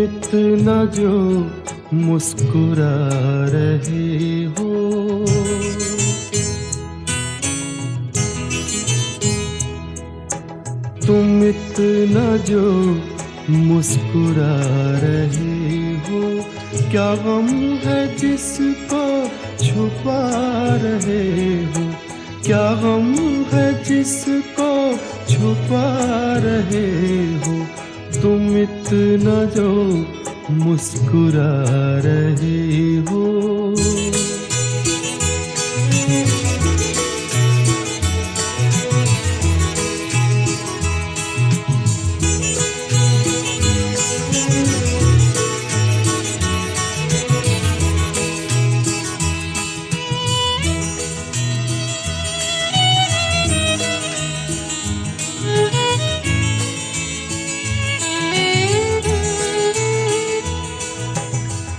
इतना जो मुस्कुरा रहे हो, तुम इतना जो मुस्कुरा रहे हो, क्या गम है जिसको छुपा रहे हो, क्या गम है जिसको छुपा रहे हो, तुम इतना जो मुस्कुरा रहे हो।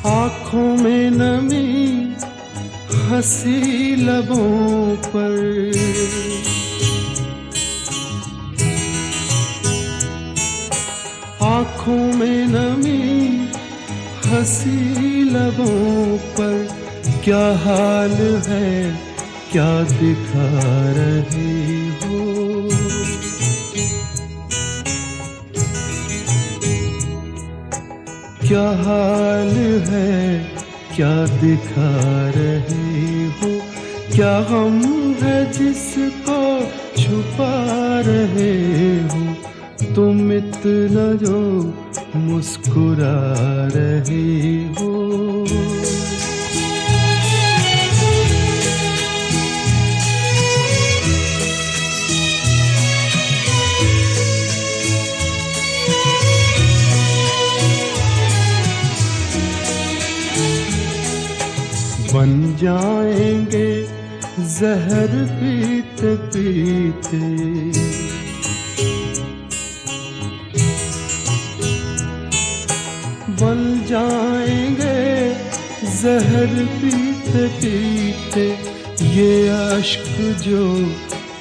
आँखों में नमी हंसी लबों पर, आँखों में नमी हंसी लबों पर, क्या हाल है क्या दिखा रहे हो, क्या हाल है क्या दिखा रहे हो, क्या गम है जिसको छुपा रहे हो, तुम इतना जो मुस्कुरा रहे हो। बन जाएंगे जहर पीते पीते, बन जाएंगे जहर पीते पीते, ये अश्क जो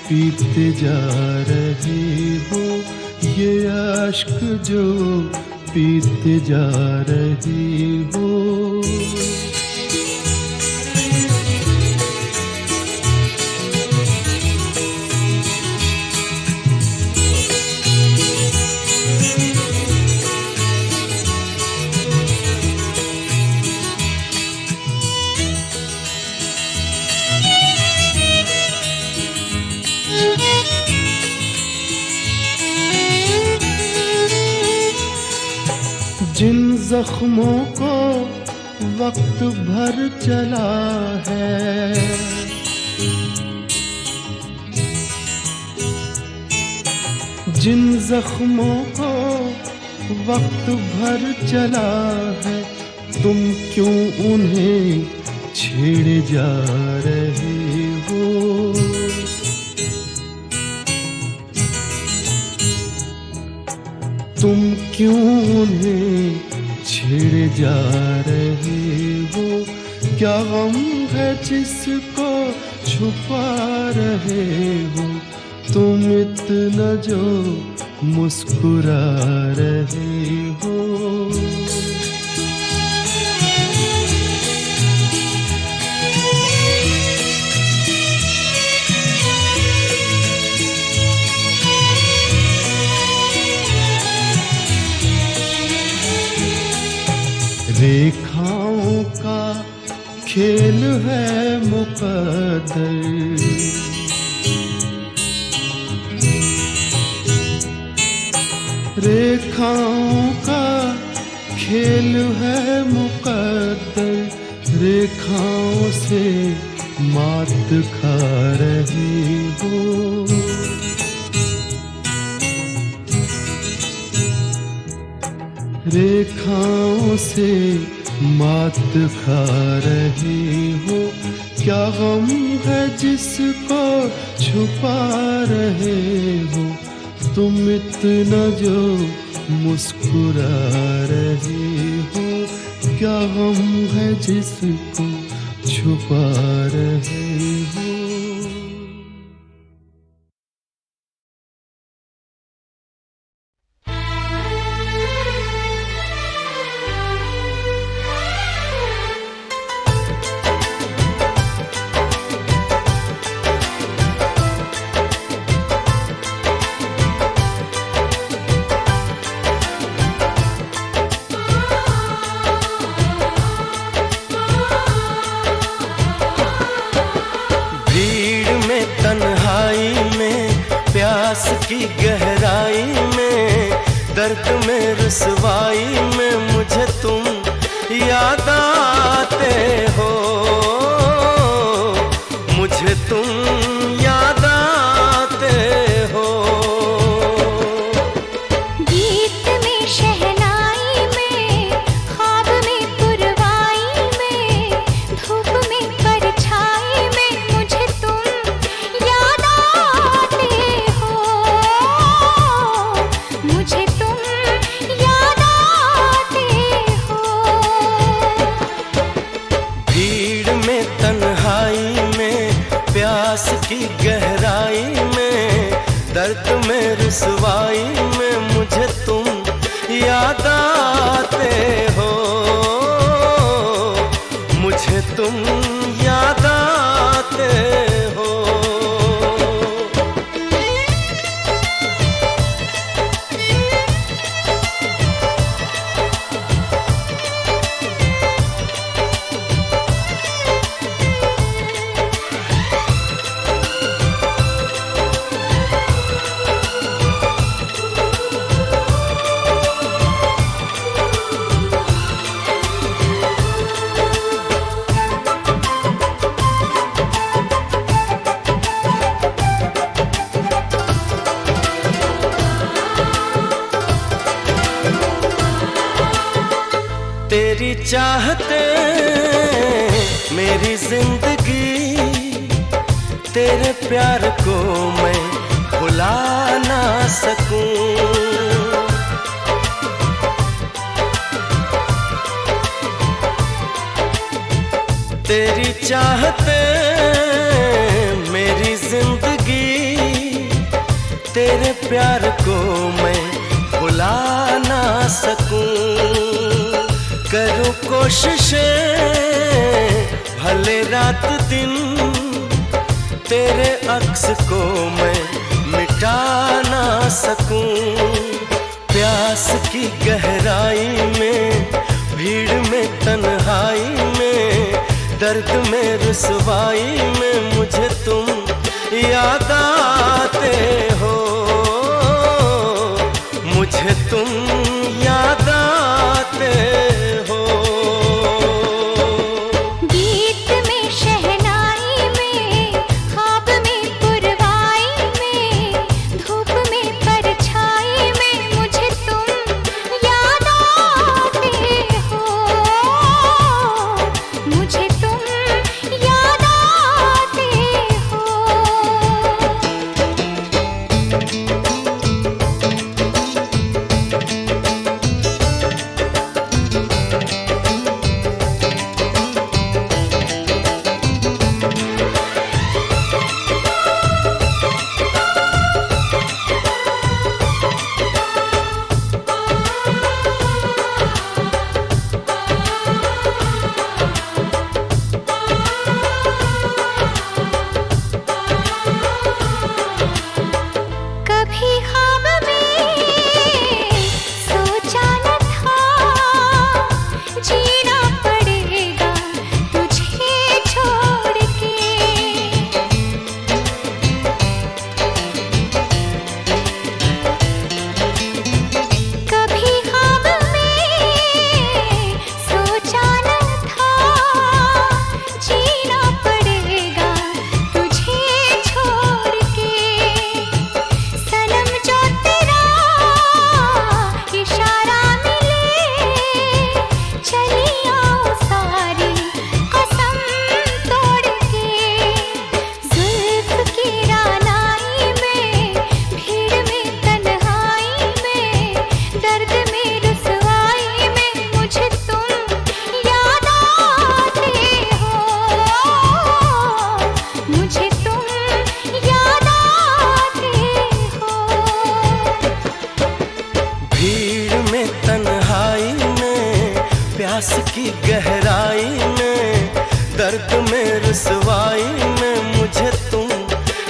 पीते जा रहे हो, ये अश्क जो पीते जा रहे हो। जिन जख्मों को वक्त भर चला है, जिन जख्मों को वक्त भर चला है, तुम क्यों उन्हें छेड़े जा रहे हो, तुम क्यों उन्हें छेड़े जा रहे हो, क्या गम है जिसको छुपा रहे हो, तुम इतना जो मुस्कुरा रहे हो। रेखाओं का खेल है मुकद्दर, रेखाओं का खेल है मुकद्दर, रेखाओं से मात खा रहे हो, रेखाओं से मात खा रहे हो, क्या गम है जिसको छुपा रहे हो, तुम इतना जो मुस्कुरा रहे हो, क्या गम है जिसको छुपा रहे हो। की गहराई में, दर्द में रुसवाई में मुझे तुम याद आते हो, मुझे तुम याद आते हो। गीत में शहनाई में, ख्वाब में पुरवाई में, धूप में परछाई में मुझे तुम याद आते हो, मुझे तुम याद आते हो। भीड़ में तन्हाई में, प्यास की गहराई में, दर्द में रुसवाई में मुझे तुम याद आते हो, मुझे तुम याद आते हो। तेरी चाहते मेरी जिंदगी, तेरे प्यार को मैं भुला ना सकूं। तेरी चाहते मेरी जिंदगी, तेरे प्यार को मैं भुला ना सकूं। करूं कोशिशें भले रात दिन, तेरे अक्स को मैं मिटा ना सकूं। प्यास की गहराई में, भीड़ में तन्हाई में, दर्द में रुसवाई में मुझे तुम याद आते हो, मुझे तुम याद आते हो। गीत में शहनाई में, ख्वाब में पुरवाई में, धूप में परछाई में मुझे तुम याद आते हो, मुझे तुम याद आते हो। कभी ख्वाब में सोचा न था, जीना पड़ेगा तुझे छोड़ के। कभी ख्वाब में सोचा न था, जीना पड़ेगा तुझे छोड़ के। सनम जो तेरा इशारा मिले, चली आओ सारी कसम तोड़ के। जुल्फ की रानाई में, भीड़ में तन्हाई में, दर्द में रुसवाई में मुझे तुम याद आते हो, मुझे तुम याद आते हो। भीड़ में तन्हाई में, प्यास की गहराई में, दर्द में रुसवाई में मुझे तुम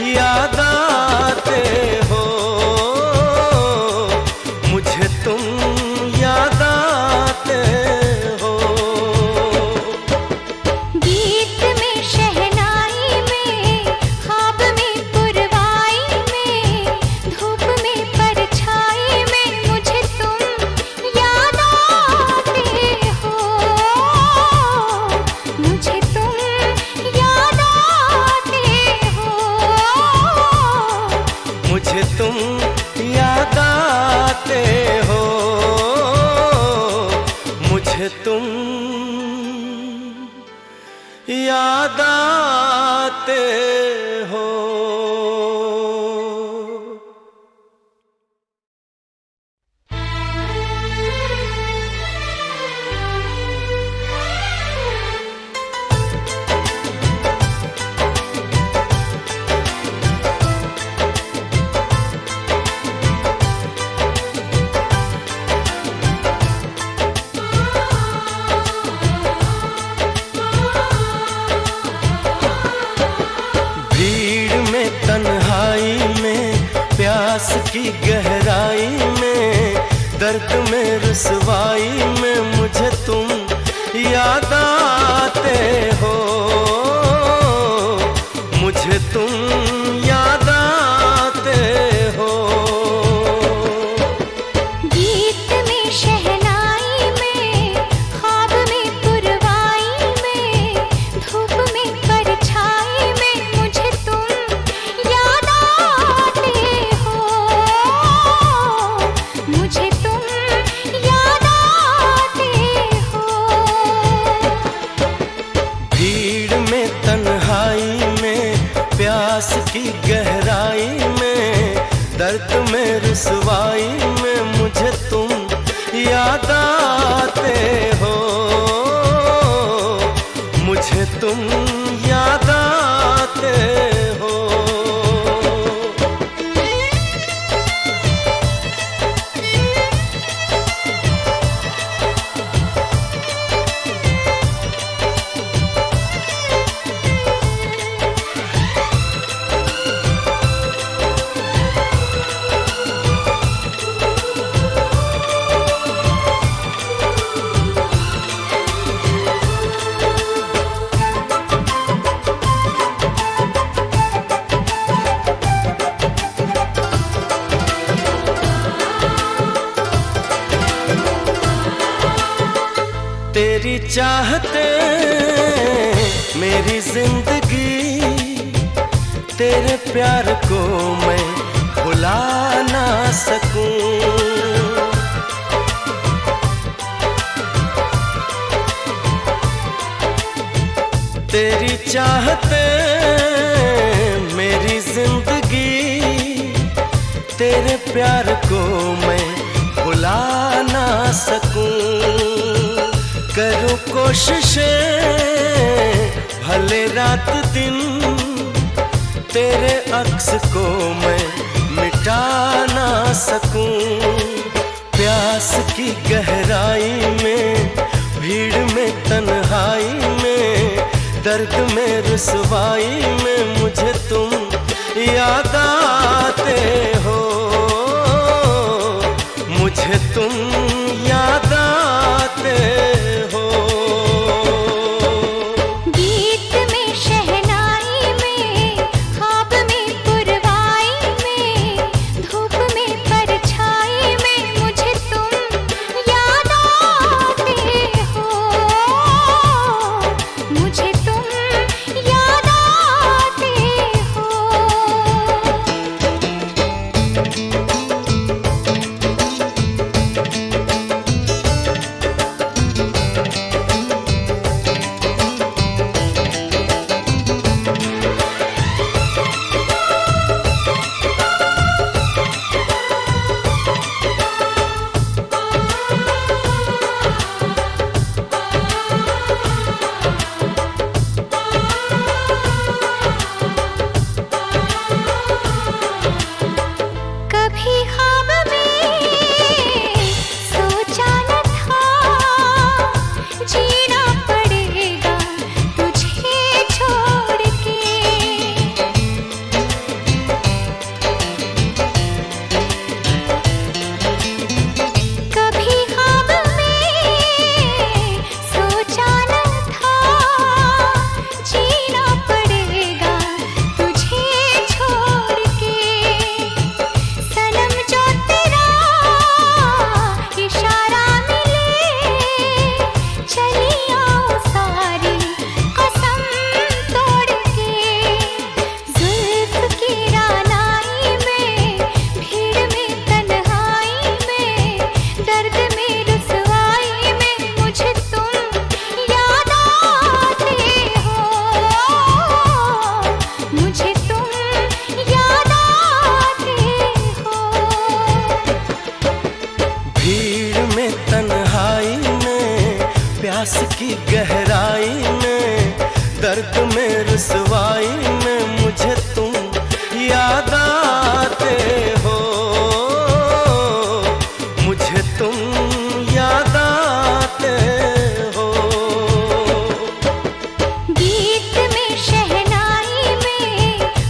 याद आते हो, मुझे तुम याद आते हो। गीत में शहनाई में, ख्वाब में पुरवाई में, धूप आते हो, मुझे तुम याद आते हो। तन्हाई में, प्यास की गहराई में, दर्द में रुसवाई में मुझे तुम याद आते हो, मुझे तुम याद आते हो। गीत में शहनाई में, ख्वाब में पुरवाई में, धूप में परछाई में मुझे तुम याद आते हो, मुझे तुम याद आते हो। भीड़ में तन्हाई में, प्यास की गहराई में, दर्द में रुसवाई में मुझे तुम याद आते हो, मुझे तुम याद आते हो। तेरी चाहते मेरी जिंदगी, तेरे प्यार को मैं भुला ना सकूं। तेरी चाहते मेरी जिंदगी, तेरे प्यार को मैं भुला ना सकूं। करूं कोशिशें भले रात दिन, तेरे अक्स को मैं मिटा ना सकूं। प्यास की गहराई में, भीड़ में तन्हाई में, दर्द में रुसवाई में मुझे तुम याद आते हो, मुझे तुम याद आते हो। गीत में शहनाई में, ख्वाब में पुरवाई में, धूप में परछाई में मुझे तुम याद आते हो, मुझे तुम याद आते हो। प्यास की गहराई में, दर्द में रुसवाई में मुझे तुम याद आते हो, मुझे तुम याद आते हो। गीत में शहनाई में,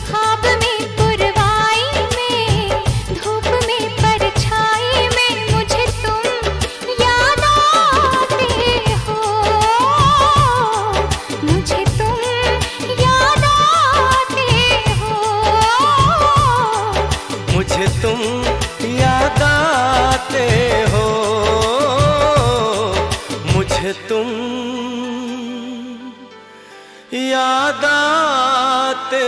ख्वाब में पुरवाई में, धूप में परछाई में मुझे तुम याद आते हो, मुझे तुम याद आते हो, मुझे तुम याद आते हो, मुझे तुम याद आते